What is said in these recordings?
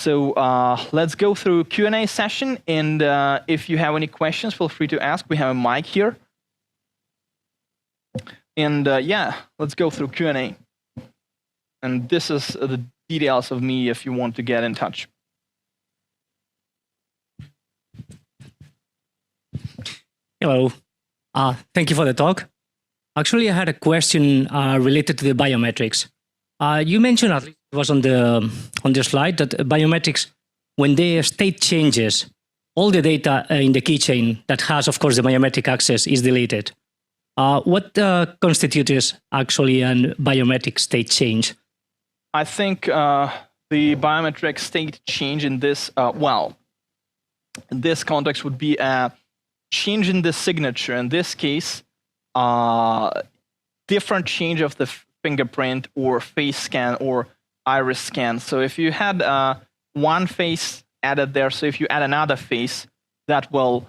So let's go through Q&A session, and if you have any questions, feel free to ask. We have a mic here. And yeah, let's go through Q&A. And this is the details of me if you want to get in touch. Hello. Thank you for the talk. Actually, I had a question related to the biometrics. You mentioned, at least it was on the slide, that biometrics, when the state changes, all the data in the keychain that has, of course, the biometric access is deleted. What constitutes actually a biometric state change? I think the biometric state change in this, well, in this context would be a change in the signature. In this case, different change of the fingerprint or face scan or iris scan. So if you had one face added there, so if you add another face, that will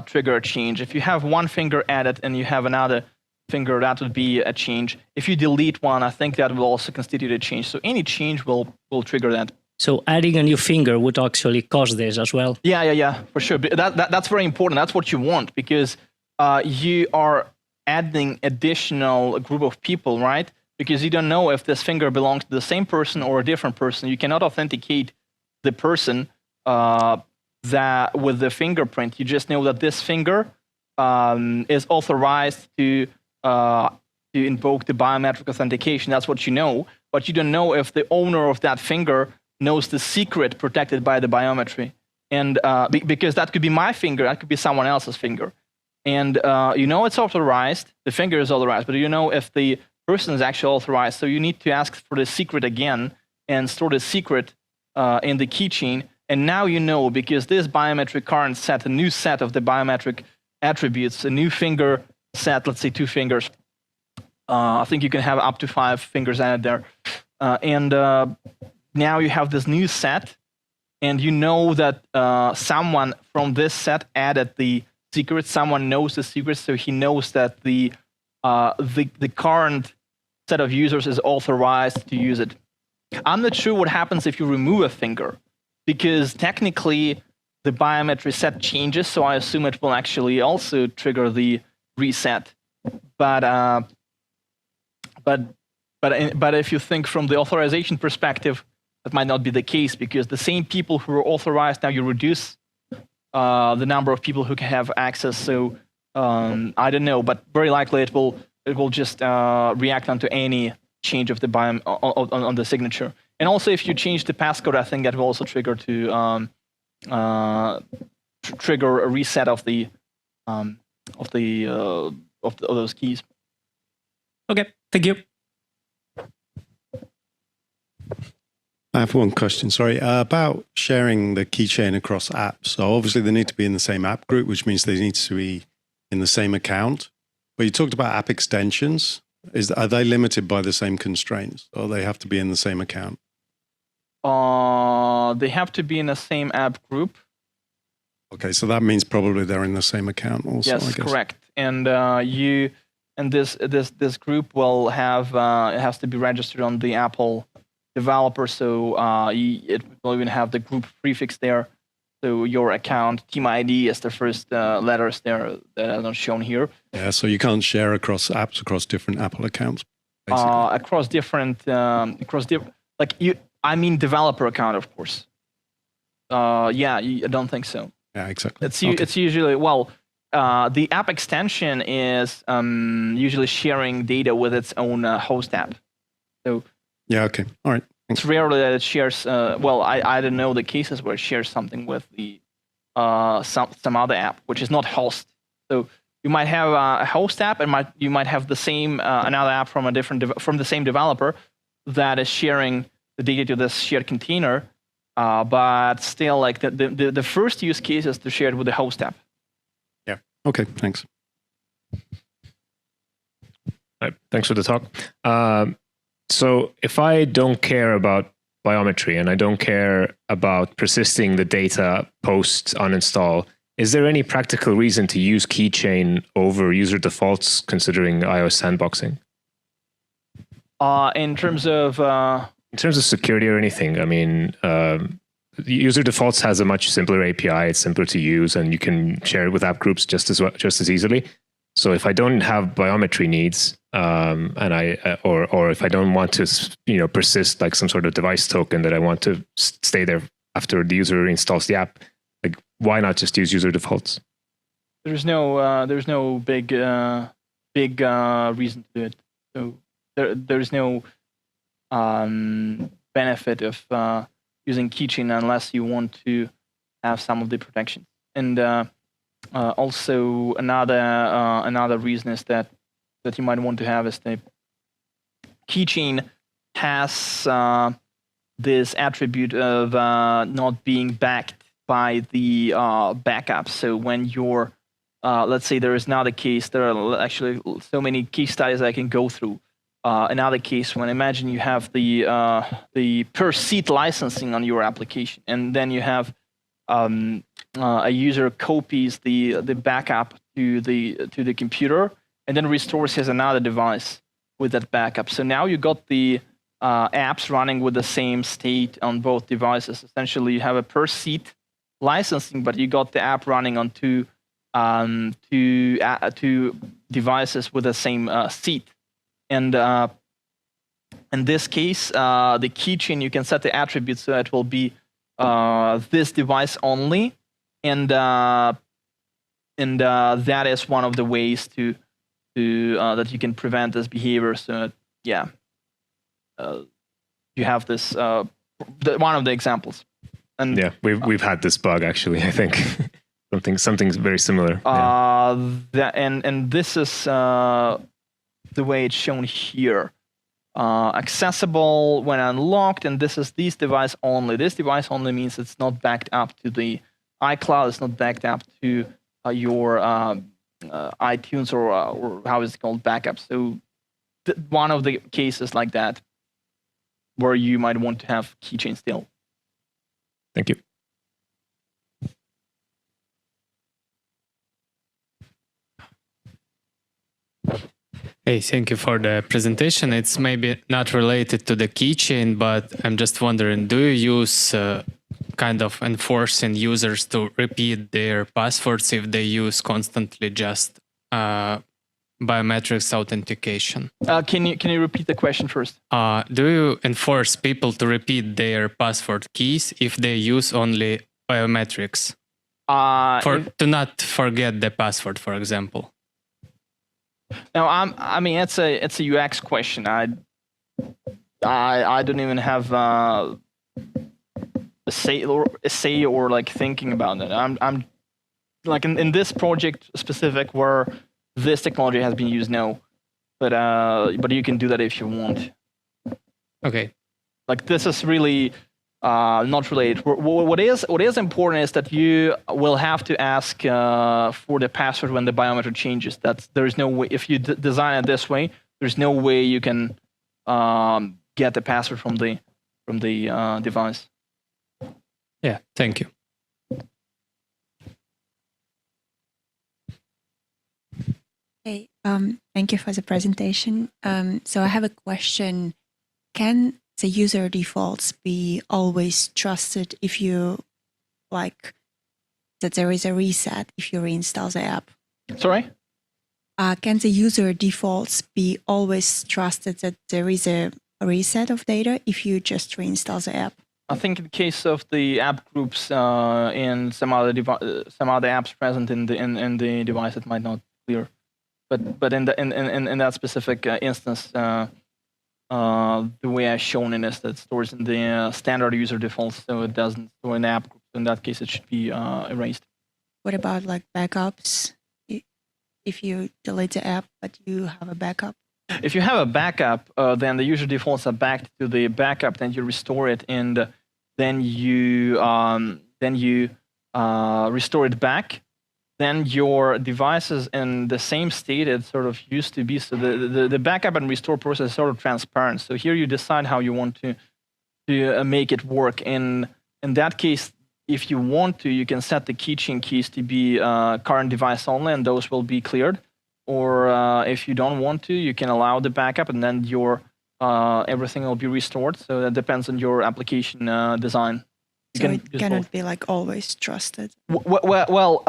trigger a change. If you have one finger added and you have another finger, that would be a change. If you delete one, I think that will also constitute a change. So any change will trigger that. So adding a new finger would actually cause this as well? Yeah, for sure. That's very important. That's what you want, because you are adding additional group of people, right? Because you don't know if this finger belongs to the same person or a different person. You cannot authenticate the person that with the fingerprint. You just know that this finger is authorized to invoke the biometric authentication. That's what you know, but you don't know if the owner of that finger knows the secret protected by the biometry. And because that could be my finger, that could be someone else's finger. And you know it's authorized, the finger is authorized, but you know if the person is actually authorized. So you need to ask for the secret again and store the secret in the keychain. And now you know, because this biometric current set, a new set of the biometric attributes, a new finger set, let's say 2 fingers. I think you can have up to 5 fingers added there. And now you have this new set, and you know that someone from this set added the secret. Someone knows the secret, so he knows that the current set of users is authorized to use it. I'm not sure what happens if you remove a finger, because technically the biometric set changes, so I assume it will actually also trigger the reset. But if you think from the authorization perspective, that might not be the case, because the same people who are authorized, now you reduce the number of people who can have access. So I don't know, but very likely it will just react onto any change of the on the signature. And also, if you change the passcode, I think that will also trigger to trigger a reset of those keys. Okay, thank you. I have one question, sorry, about sharing the keychain across apps. So obviously they need to be in the same app group, which means they need to be in the same account. But you talked about app extensions. Are they limited by the same constraints, or they have to be in the same account? They have to be in the same app group. Okay, so that means probably they're in the same account also. Yes, I guess. Correct. And this group will have it has to be registered on the Apple developer, so it will even have the group prefix there. So your account, team ID is the first letters there that are not shown here. Yeah, so you can't share across apps across different Apple accounts. Across different, I mean developer account, of course. Yeah, I don't think so. Yeah, exactly. It's usually, well, the app extension is usually sharing data with its own host app. So yeah, okay, all right. Thanks. It's rarely that it shares. Well, I don't know the cases where it shares something with the some other app, which is not host. So you might have a host app, and you might have the same another app from the same developer that is sharing the data to this shared container. But still, like the first use case is to share it with the host app. Yeah. Okay. Thanks. Thanks for the talk. So if I don't care about biometry and I don't care about persisting the data post uninstall, is there any practical reason to use Keychain over user defaults considering iOS sandboxing? In terms of security or anything, I mean, the user defaults has a much simpler API. It's simpler to use, and you can share it with app groups just as easily. So if I don't have biometry needs, or if I don't want to persist like some sort of device token that I want to stay there after the user installs the app, like why not just use user defaults? There's no big reason to do it. So there's no benefit of using Keychain unless you want to have some of the protections. And also another reason is that you might want to have is the Keychain has this attribute of not being backed by the backup. So when you're let's say there is another case, there are actually so many case studies I can go through. Another case, when imagine you have the per seat licensing on your application, and then you have a user copies the backup to the computer, and then restores his another device with that backup. So now you got the apps running with the same state on both devices. Essentially, you have a per seat licensing, but you got the app running on two devices with the same seat. And in this case, the keychain, you can set the attributes so it will be this device only, and that is one of the ways to that you can prevent this behavior. So yeah, you have this one of the examples. And yeah, we've had this bug actually. I think something very similar. And this is the way it's shown here. Accessible when unlocked, and this is this device only. This device only means it's not backed up to the iCloud. It's not backed up to your iTunes or how is it called, backup. So one of the cases like that where you might want to have keychain still. Thank you. Hey, thank you for the presentation. It's maybe not related to the keychain, but I'm just wondering, do you use kind of enforcing users to repeat their passwords if they use constantly just biometrics authentication? Can you repeat the question first? Do you enforce people to repeat their password keys if they use only biometrics? To not forget the password, for example. No, I mean it's a UX question. I don't even have a say or like thinking about it. I'm like in this project specific where this technology has been used, no, but you can do that if you want. Okay. Like this is really not related. What is important is that you will have to ask for the password when the biometric changes. There's no way, if you design it this way, there's no way you can get the password from the device. Yeah, thank you. Hey, thank you for the presentation. So I have a question. Can the user defaults be always trusted if you like that there is a reset if you reinstall the app? Sorry? Can the user defaults be always trusted that there is a reset of data if you just reinstall the app? I think in the case of the app groups and some other apps present in the device, it might not be clear. But in that specific instance, the way I've shown it is that it stores in the standard user defaults, so it doesn't store in the app group. In that case, it should be erased. What about like backups? If you delete the app, but you have a backup? If you have a backup, then the user defaults are backed to the backup. Then you restore it, and then you restore it back. Then your device is in the same state it sort of used to be. So the backup and restore process is sort of transparent. So here you decide how you want to make it work. In that case, if you want to, you can set the keychain keys to be current device only, and those will be cleared. Or if you don't want to, you can allow the backup, and then your everything will be restored. So that depends on your application design. So it cannot be like always trusted. Well,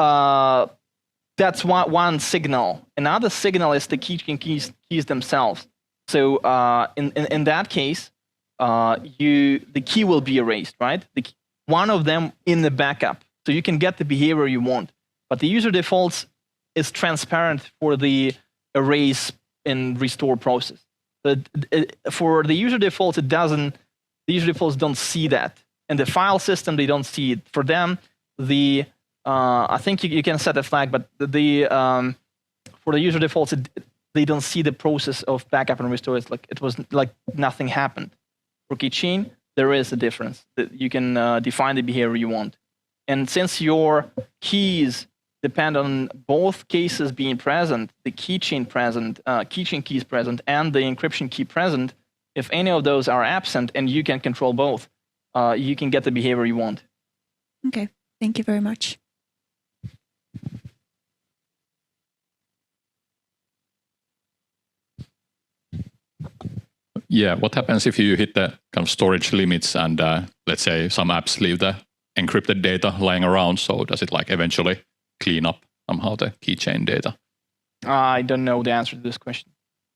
that's one signal. Another signal is the keys themselves. So in that case, the key will be erased, right? One of them in the backup, so you can get the behavior you want. But the user defaults is transparent for the erase and restore process. But for the user defaults, it doesn't. The user defaults don't see that. In the file system, they don't see it. For them, I think you can set a flag, but for the user defaults, they don't see the process of backup and restore. It's like it was like nothing happened. For Keychain, there is a difference. You can define the behavior you want. And since your keys depend on both cases being present, the keychain keys present, and the encryption key present, if any of those are absent and you can control both, you can get the behavior you want. Okay, thank you very much. Yeah, what happens if you hit the kind of storage limits and let's say some apps leave the encrypted data lying around? So does it like eventually clean up somehow the keychain data? I don't know the answer to this question.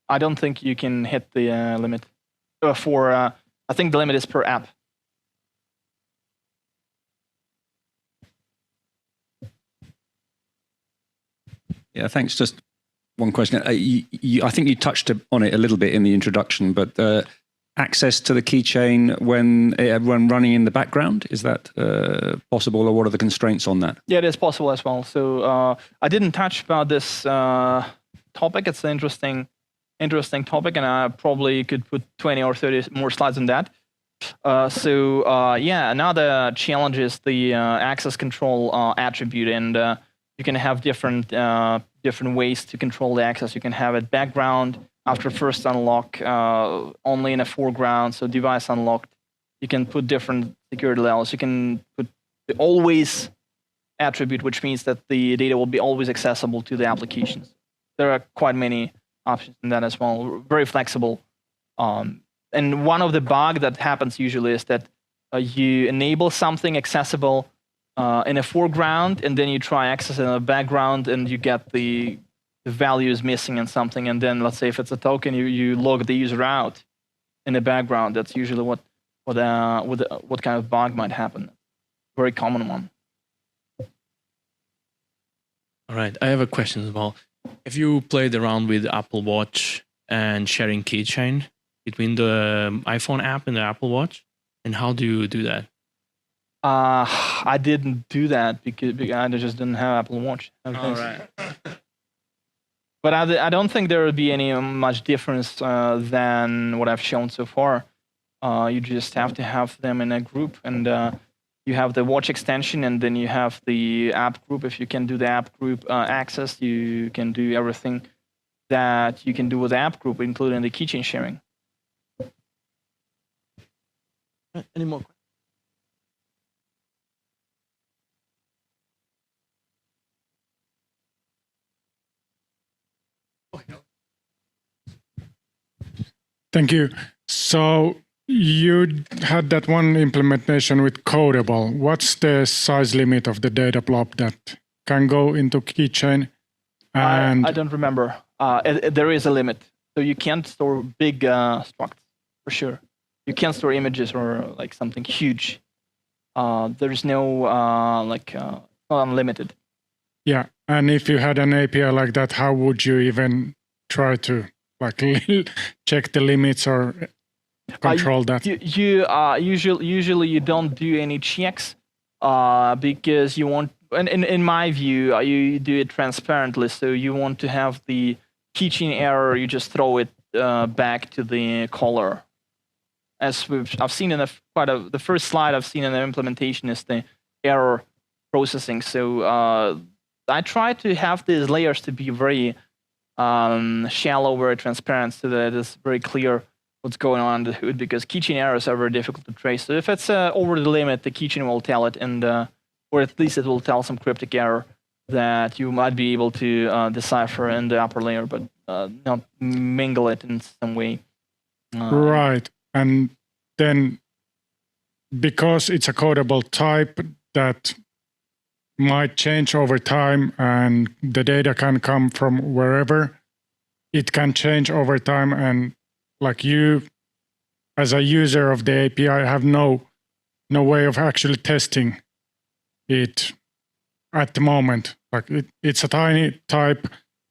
I don't think you can hit the limit. I think the limit is per app. Yeah, thanks. Just one question. I think you touched on it a little bit in the introduction, but access to the keychain when running in the background, is that possible, or what are the constraints on that? Yeah, it is possible as well. So I didn't touch about this topic. It's an interesting topic, and I probably could put 20 or 30 more slides on that. Yeah, another challenge is the access control attribute, and you can have different ways to control the access. You can have it background after first unlock, only in a foreground, so device unlocked. You can put different security levels. You can put the always attribute, which means that the data will be always accessible to the applications. There are quite many options in that as well, very flexible. And one of the bugs that happens usually is that you enable something accessible in a foreground, and then you try access in a background, and you get the value is missing in something, and then let's say if it's a token, you log the user out in the background. That's usually what kind of bug might happen. Very common one. All right, I have a question as well. Have you played around with Apple Watch and sharing keychain between the iPhone app and the Apple Watch? And how do you do that? I didn't do that because I just didn't have Apple Watch. All right. But I don't think there would be any much difference than what I've shown so far. You just have to have them in a group, and you have the watch extension, and then you have the app group. If you can do the app group access, you can do everything that you can do with the app group, including the keychain sharing. Any more questions? Thank you. So you had that one implementation with Codable. What's the size limit of the data blob that can go into Keychain? And I don't remember. There is a limit. So you can't store big structs, for sure. You can't store images or like something huge. There's no, not unlimited. Yeah, and if you had an API like that, how would you even try to like check the limits or control that? Usually you don't do any checks because you want, in my view, you do it transparently. So you want to have the keychain error, you just throw it back to the caller. As I've seen in the first slide I've seen in the implementation is the error processing. So I try to have these layers to be very shallow, very transparent, so that it's very clear what's going on under the hood, because keychain errors are very difficult to trace. So if it's over the limit, the keychain will tell it, and or at least it will tell some cryptic error that you might be able to decipher in the upper layer, but not mingle it in some way. Right. And then because it's a codable type that might change over time and the data can come from wherever, it can change over time, and like you as a user of the API have no way of actually testing it at the moment. Like it's a tiny type,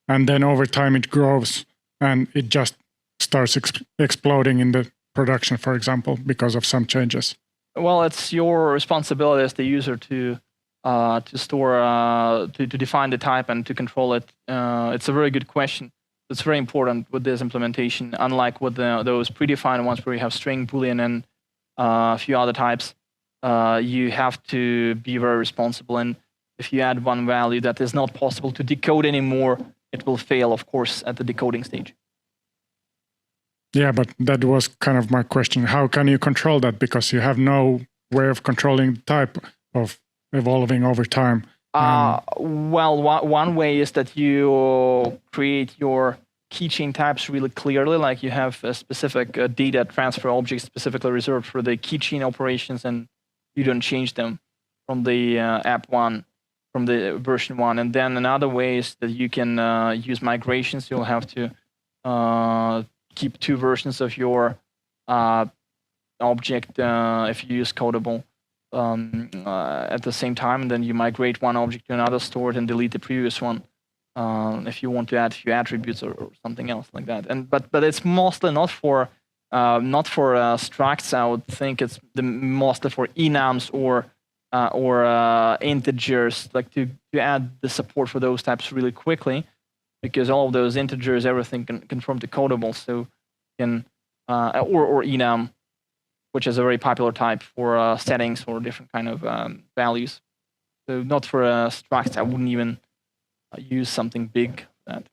and then over time it grows and it just starts exploding in the production, for example, because of some changes. Well, it's your responsibility as the user to store, to define the type and to control it. It's a very good question. It's very important with this implementation, unlike with those predefined ones where you have string, boolean, and a few other types. You have to be very responsible, and if you add one value that is not possible to decode anymore, it will fail, of course, at the decoding stage. Yeah, but that was kind of my question. How can you control that? Because you have no way of controlling the type of evolving over time. Well, one way is that you create your keychain types really clearly, like you have a specific data transfer object specifically reserved for the keychain operations, and you don't change them from the app one, from the version one. And then another way is that you can use migrations. You'll have to keep two versions of your object if you use Codable at the same time, and then you migrate one object to another, store it, and delete the previous one if you want to add a few attributes or something else like that. And but it's mostly not for structs. I would think it's mostly for enums or integers, like to add the support for those types really quickly, because all of those integers, everything can conform to Codable. So can or enum, which is a very popular type for settings or different kind of values. So not for structs. I wouldn't even use something big for that.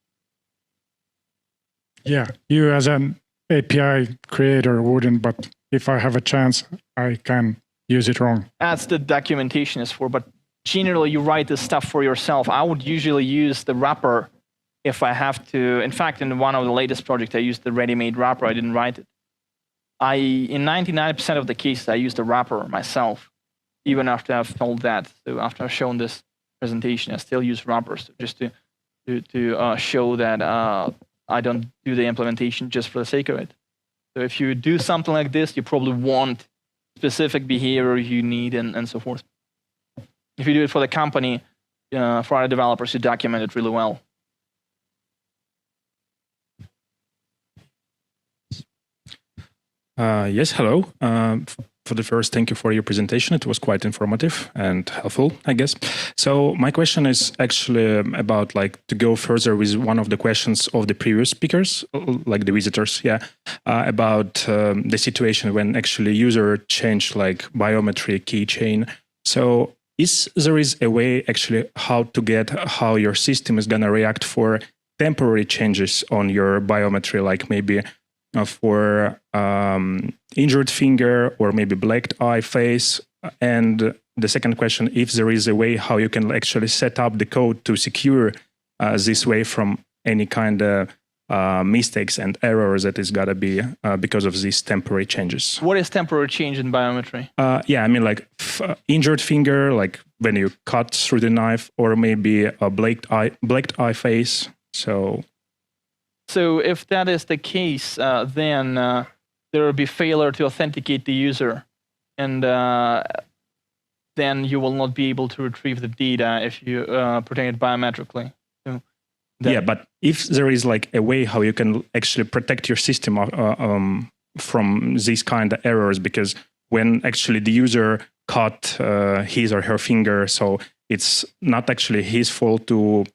Yeah, you as an API creator wouldn't, but if I have a chance, I can use it wrong. That's the documentation is for, but generally you write this stuff for yourself. I would usually use the wrapper if I have to. In fact, in one of the latest projects, I used the ready-made wrapper. I didn't write it. In 99% of the cases, I use the wrapper myself, even after I've told that. So after I've shown this presentation, I still use wrappers just to show that I don't do the implementation just for the sake of it. So if you do something like this, you probably want specific behavior you need and so forth. If you do it for the company, for other developers, you document it really well. Yes, hello. For the first, thank you for your presentation. It was quite informative and helpful, I guess. So my question is actually about like to go further with one of the questions of the previous speakers, like the visitors, about the situation when actually user changed like biometric keychain. So there is a way actually how to get how your system is going to react for temporary changes on your biometry, like maybe for injured finger or maybe blacked eye face. And the second question, if there is a way how you can actually set up the code to secure this way from any kind of mistakes and errors that is gotta be because of these temporary changes. What is temporary change in biometry? Yeah, I mean like injured finger, like when you cut through the knife, or maybe a blacked eye face. So if that is the case, then there will be failure to authenticate the user, and then you will not be able to retrieve the data if you protect it biometrically. So yeah, but if there is like a way how you can actually protect your system from these kind of errors, because when actually the user cut his or her finger, so it's not actually his fault to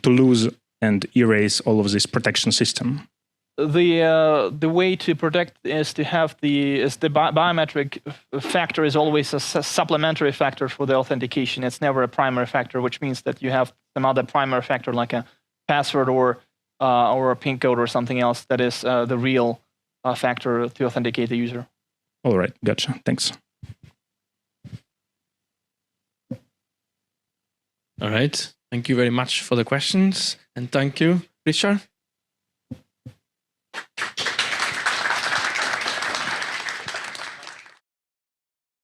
lose and erase all of this protection system. The way to protect is to have the biometric factor is always a supplementary factor for the authentication. It's never a primary factor, which means that you have some other primary factor like a password or a PIN code or something else that is the real factor to authenticate the user. All right, gotcha. Thanks. All right. Thank you very much for the questions. And thank you, Richard.